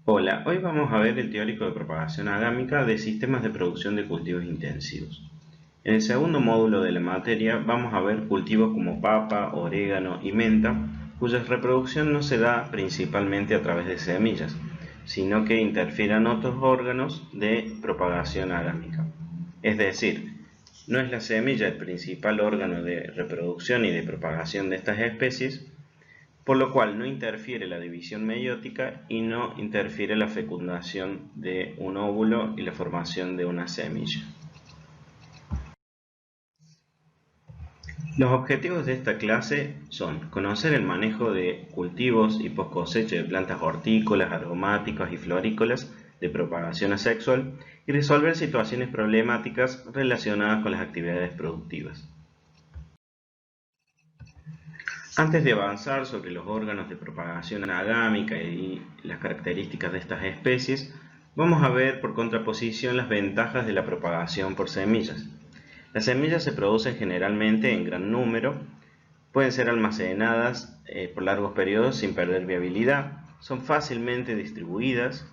Hola, hoy vamos a ver el teórico de propagación agámica de sistemas de producción de cultivos intensivos. En el segundo módulo de la materia vamos a ver cultivos como papa, orégano y menta, cuya reproducción no se da principalmente a través de semillas, sino que interfieren otros órganos de propagación agámica. Es decir, no es la semilla el principal órgano de reproducción y de propagación de estas especies, por lo cual no interfiere la división meiótica y no interfiere la fecundación de un óvulo y la formación de una semilla. Los objetivos de esta clase son conocer el manejo de cultivos y post cosecha de plantas hortícolas, aromáticas y florícolas de propagación asexual y resolver situaciones problemáticas relacionadas con las actividades productivas. Antes de avanzar sobre los órganos de propagación agámica y las características de estas especies, vamos a ver por contraposición las ventajas de la propagación por semillas. Las semillas se producen generalmente en gran número, pueden ser almacenadas por largos periodos sin perder viabilidad, son fácilmente distribuidas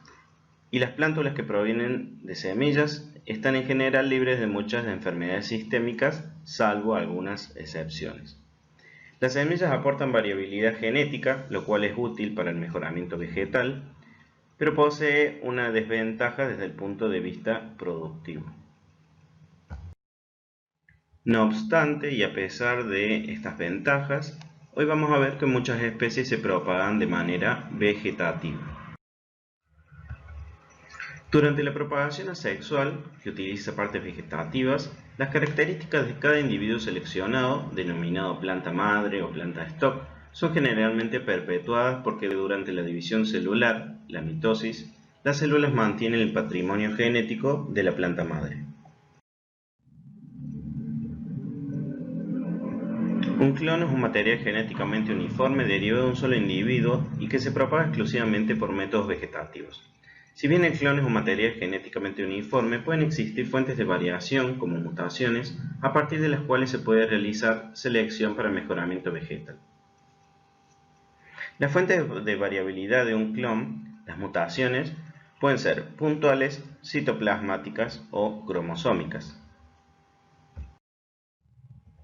y las plántulas que provienen de semillas están en general libres de muchas enfermedades sistémicas, salvo algunas excepciones. Las semillas aportan variabilidad genética, lo cual es útil para el mejoramiento vegetal, pero posee una desventaja desde el punto de vista productivo. No obstante, y a pesar de estas ventajas, hoy vamos a ver que muchas especies se propagan de manera vegetativa. Durante la propagación asexual, que utiliza partes vegetativas, las características de cada individuo seleccionado, denominado planta madre o planta stock, son generalmente perpetuadas porque durante la división celular, la mitosis, las células mantienen el patrimonio genético de la planta madre. Un clon es un material genéticamente uniforme derivado de un solo individuo y que se propaga exclusivamente por métodos vegetativos. Si bien el clon es un material genéticamente uniforme, pueden existir fuentes de variación, como mutaciones, a partir de las cuales se puede realizar selección para mejoramiento vegetal. Las fuentes de variabilidad de un clon, las mutaciones, pueden ser puntuales, citoplasmáticas o cromosómicas.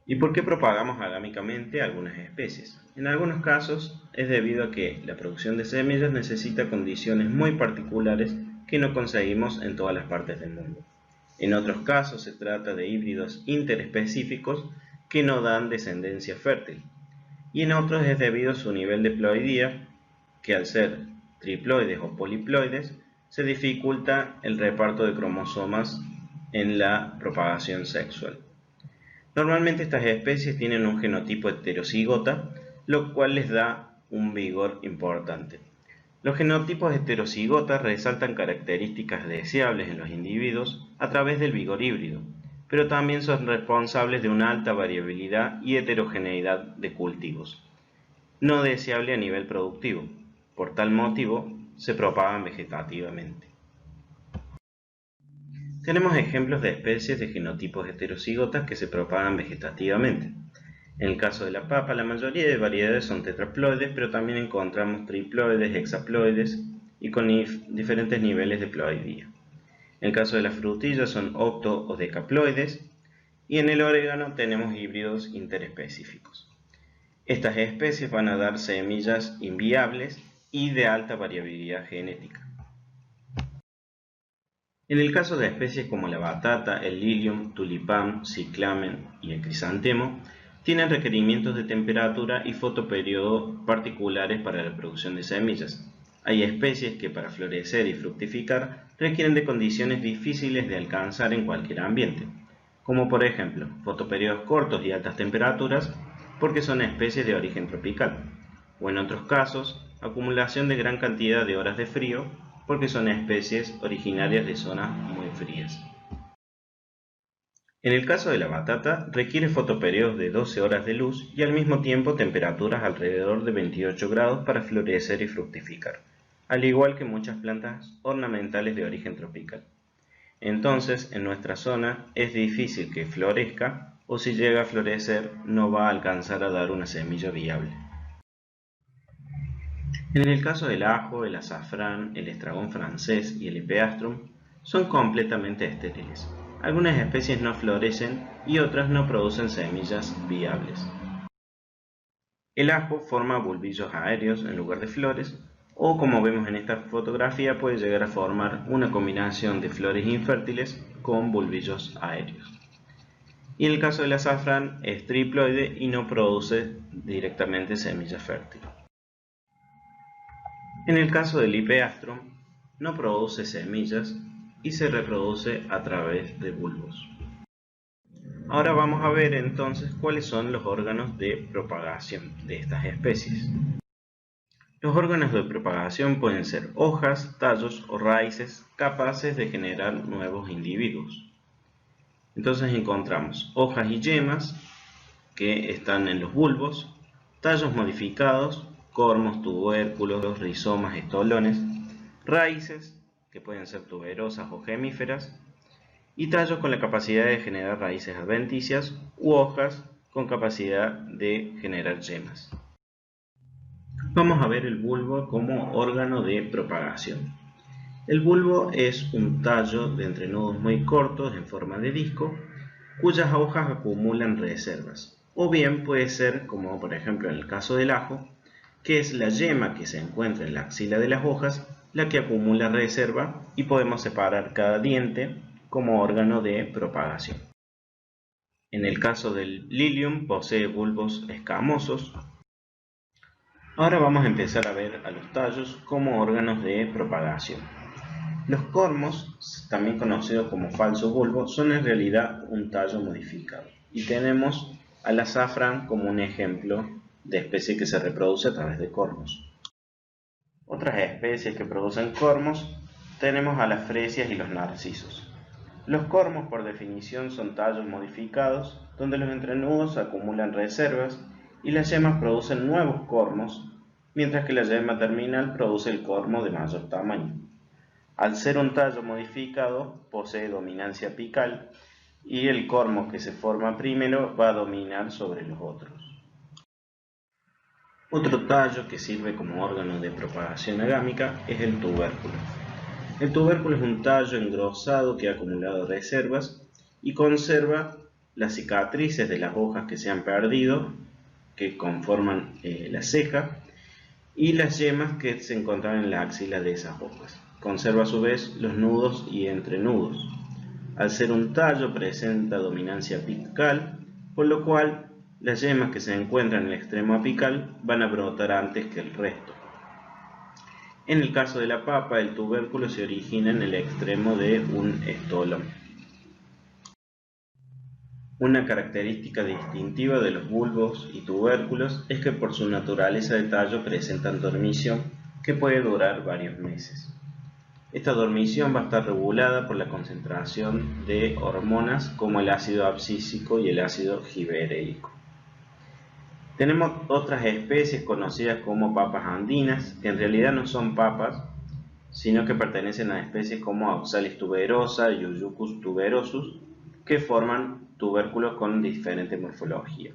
¿Y por qué propagamos agámicamente algunas especies? En algunos casos es debido a que la producción de semillas necesita condiciones muy particulares que no conseguimos en todas las partes del mundo. En otros casos se trata de híbridos interespecíficos que no dan descendencia fértil. Y en otros es debido a su nivel de ploidía, que al ser triploides o poliploides, se dificulta el reparto de cromosomas en la propagación sexual. Normalmente estas especies tienen un genotipo heterocigota, lo cual les da un vigor importante. Los genotipos heterocigotas resaltan características deseables en los individuos a través del vigor híbrido, pero también son responsables de una alta variabilidad y heterogeneidad de cultivos, no deseable a nivel productivo. Por tal motivo, se propagan vegetativamente. Tenemos ejemplos de especies de genotipos heterocigotas que se propagan vegetativamente. En el caso de la papa, la mayoría de variedades son tetraploides, pero también encontramos triploides, hexaploides y con diferentes niveles de ploidía. En el caso de las frutillas son octo o decaploides y en el orégano tenemos híbridos interespecíficos. Estas especies van a dar semillas inviables y de alta variabilidad genética. En el caso de especies como la batata, el lilium, tulipán, ciclamen y el crisantemo, tienen requerimientos de temperatura y fotoperiodo particulares para la producción de semillas. Hay especies que para florecer y fructificar requieren de condiciones difíciles de alcanzar en cualquier ambiente, como por ejemplo fotoperiodos cortos y altas temperaturas porque son especies de origen tropical, o en otros casos acumulación de gran cantidad de horas de frío porque son especies originarias de zonas muy frías. En el caso de la batata, requiere fotoperiodos de 12 horas de luz y al mismo tiempo temperaturas alrededor de 28 grados para florecer y fructificar, al igual que muchas plantas ornamentales de origen tropical. Entonces, en nuestra zona es difícil que florezca o si llega a florecer no va a alcanzar a dar una semilla viable. En el caso del ajo, el azafrán, el estragón francés y el Hippeastrum son completamente estériles. Algunas especies no florecen y otras no producen semillas viables. El ajo forma bulbillos aéreos en lugar de flores, o como vemos en esta fotografía puede llegar a formar una combinación de flores infértiles con bulbillos aéreos. Y en el caso del azafrán es triploide y no produce directamente semillas fértiles. En el caso del Hippeastrum no produce semillas y se reproduce a través de bulbos. Ahora vamos a ver entonces cuáles son los órganos de propagación de estas especies. Los órganos de propagación pueden ser hojas, tallos o raíces capaces de generar nuevos individuos. Entonces encontramos hojas y yemas que están en los bulbos, tallos modificados, cormos, tubérculos, rizomas, estolones, raíces que pueden ser tuberosas o gemíferas, y tallos con la capacidad de generar raíces adventicias u hojas con capacidad de generar yemas. Vamos a ver el bulbo como órgano de propagación. El bulbo es un tallo de entrenudos muy cortos en forma de disco, cuyas hojas acumulan reservas. O bien puede ser, como por ejemplo en el caso del ajo, que es la yema que se encuentra en la axila de las hojas la que acumula reserva y podemos separar cada diente como órgano de propagación. En el caso del lilium posee bulbos escamosos. Ahora vamos a empezar a ver a los tallos como órganos de propagación. Los cormos, también conocidos como falso bulbo, son en realidad un tallo modificado. Y tenemos al azafrán como un ejemplo de especie que se reproduce a través de cormos. Otras especies que producen cormos tenemos a las fresias y los narcisos. Los cormos por definición son tallos modificados donde los entrenudos acumulan reservas y las yemas producen nuevos cormos, mientras que la yema terminal produce el cormo de mayor tamaño. Al ser un tallo modificado posee dominancia apical y el cormo que se forma primero va a dominar sobre los otros. Otro tallo que sirve como órgano de propagación agámica es el tubérculo. El tubérculo es un tallo engrosado que ha acumulado reservas y conserva las cicatrices de las hojas que se han perdido, que conforman la ceja, y las yemas que se encuentran en la axila de esas hojas. Conserva a su vez los nudos y entrenudos. Al ser un tallo presenta dominancia apical, por lo cual las yemas que se encuentran en el extremo apical van a brotar antes que el resto. En el caso de la papa, el tubérculo se origina en el extremo de un estolón. Una característica distintiva de los bulbos y tubérculos es que por su naturaleza de tallo presentan dormición que puede durar varios meses. Esta dormición va a estar regulada por la concentración de hormonas como el ácido abscísico y el ácido gibereico. Tenemos otras especies conocidas como papas andinas, que en realidad no son papas, sino que pertenecen a especies como Oxalis tuberosa y Uyucus tuberosus, que forman tubérculos con diferente morfología.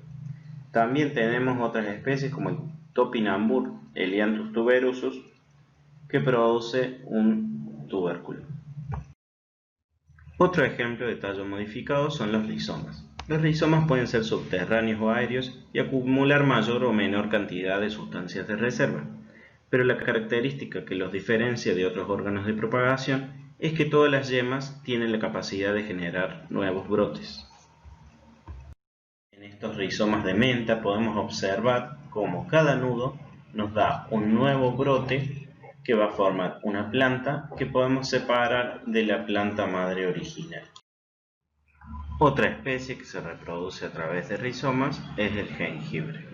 También tenemos otras especies como el topinambur, Elianthus tuberosus, que produce un tubérculo. Otro ejemplo de tallo modificado son los rizomas. Los rizomas pueden ser subterráneos o aéreos y acumular mayor o menor cantidad de sustancias de reserva, pero la característica que los diferencia de otros órganos de propagación es que todas las yemas tienen la capacidad de generar nuevos brotes. En estos rizomas de menta podemos observar cómo cada nudo nos da un nuevo brote que va a formar una planta que podemos separar de la planta madre original. Otra especie que se reproduce a través de rizomas es el jengibre.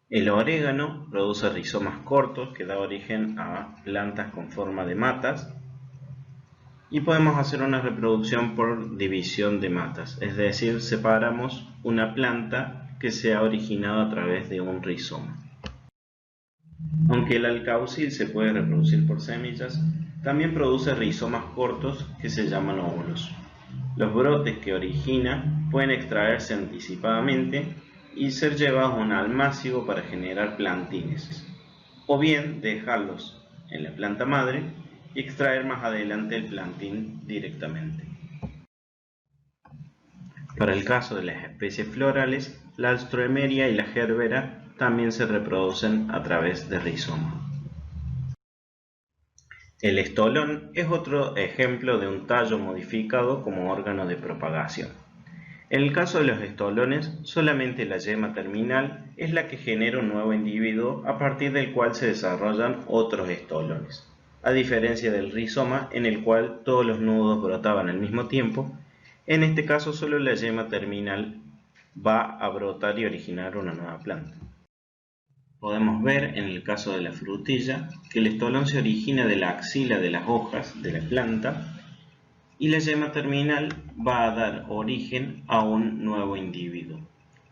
El orégano produce rizomas cortos que da origen a plantas con forma de matas y podemos hacer una reproducción por división de matas, es decir, separamos una planta que se ha originado a través de un rizoma. Aunque el alcaucil se puede reproducir por semillas, también produce rizomas cortos que se llaman óvulos. Los brotes que origina pueden extraerse anticipadamente y ser llevados a un almácigo para generar plantines, o bien dejarlos en la planta madre y extraer más adelante el plantín directamente. Para el caso de las especies florales, la Alstroemeria y la Gerbera también se reproducen a través de rizoma. El estolón es otro ejemplo de un tallo modificado como órgano de propagación. En el caso de los estolones, solamente la yema terminal es la que genera un nuevo individuo a partir del cual se desarrollan otros estolones, a diferencia del rizoma en el cual todos los nudos brotaban al mismo tiempo. En este caso solo la yema terminal va a brotar y originar una nueva planta. Podemos ver en el caso de la frutilla que el estolón se origina de la axila de las hojas de la planta y la yema terminal va a dar origen a un nuevo individuo,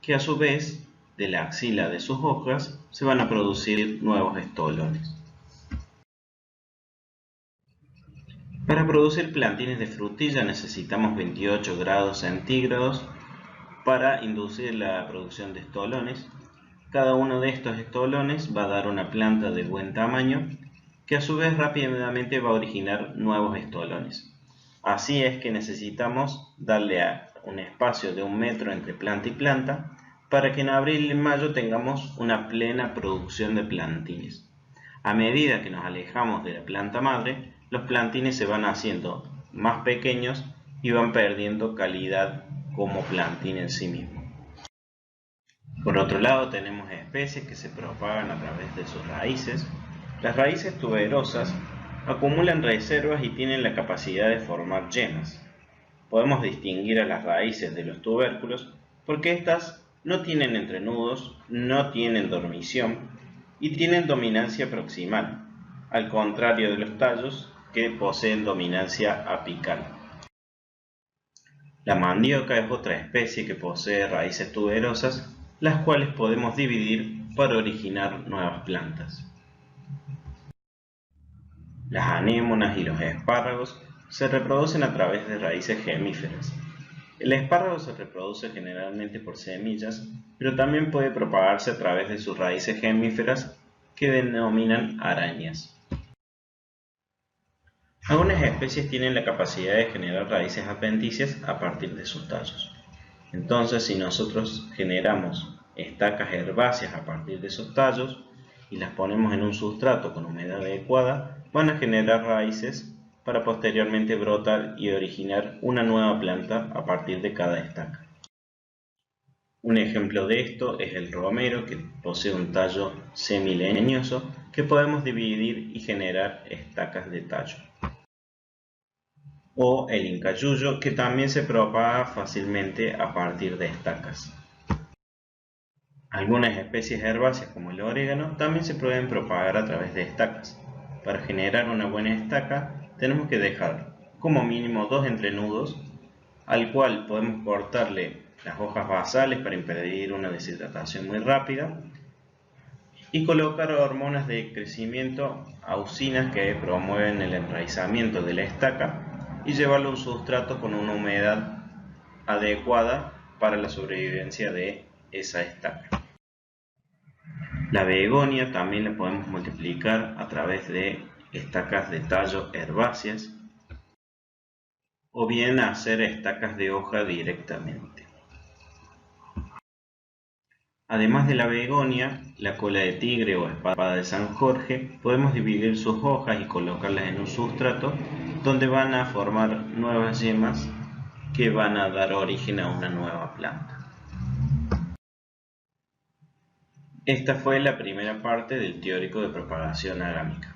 que a su vez de la axila de sus hojas se van a producir nuevos estolones. Para producir plantines de frutilla necesitamos 28 grados centígrados para inducir la producción de estolones. Cada uno de estos estolones va a dar una planta de buen tamaño que a su vez rápidamente va a originar nuevos estolones. Así es que necesitamos darle un espacio de 1 metro entre planta y planta para que en abril y mayo tengamos una plena producción de plantines. A medida que nos alejamos de la planta madre, los plantines se van haciendo más pequeños y van perdiendo calidad como plantín en sí mismo. Por otro lado, tenemos especies que se propagan a través de sus raíces. Las raíces tuberosas acumulan reservas y tienen la capacidad de formar yemas. Podemos distinguir a las raíces de los tubérculos porque estas no tienen entrenudos, no tienen dormición y tienen dominancia proximal, al contrario de los tallos que poseen dominancia apical. La mandioca es otra especie que posee raíces tuberosas, las cuales podemos dividir para originar nuevas plantas. Las anémonas y los espárragos se reproducen a través de raíces gemíferas. El espárrago se reproduce generalmente por semillas, pero también puede propagarse a través de sus raíces gemíferas que denominan arañas. Algunas especies tienen la capacidad de generar raíces adventicias a partir de sus tallos. Entonces, si nosotros generamos estacas herbáceas a partir de esos tallos y las ponemos en un sustrato con humedad adecuada, van a generar raíces para posteriormente brotar y originar una nueva planta a partir de cada estaca. Un ejemplo de esto es el romero, que posee un tallo semileñoso que podemos dividir y generar estacas de tallo. O el incayuyo, que también se propaga fácilmente a partir de estacas. Algunas especies herbáceas como el orégano también se pueden propagar a través de estacas. Para generar una buena estaca tenemos que dejar como mínimo 2 entrenudos, al cual podemos cortarle las hojas basales para impedir una deshidratación muy rápida y colocar hormonas de crecimiento, auxinas que promueven el enraizamiento de la estaca y llevarlo a un sustrato con una humedad adecuada para la sobrevivencia de esa estaca. La begonia también la podemos multiplicar a través de estacas de tallo herbáceas o bien hacer estacas de hoja directamente. Además de la begonia, la cola de tigre o espada de San Jorge, podemos dividir sus hojas y colocarlas en un sustrato donde van a formar nuevas yemas que van a dar origen a una nueva planta. Esta fue la primera parte del teórico de propagación agámica.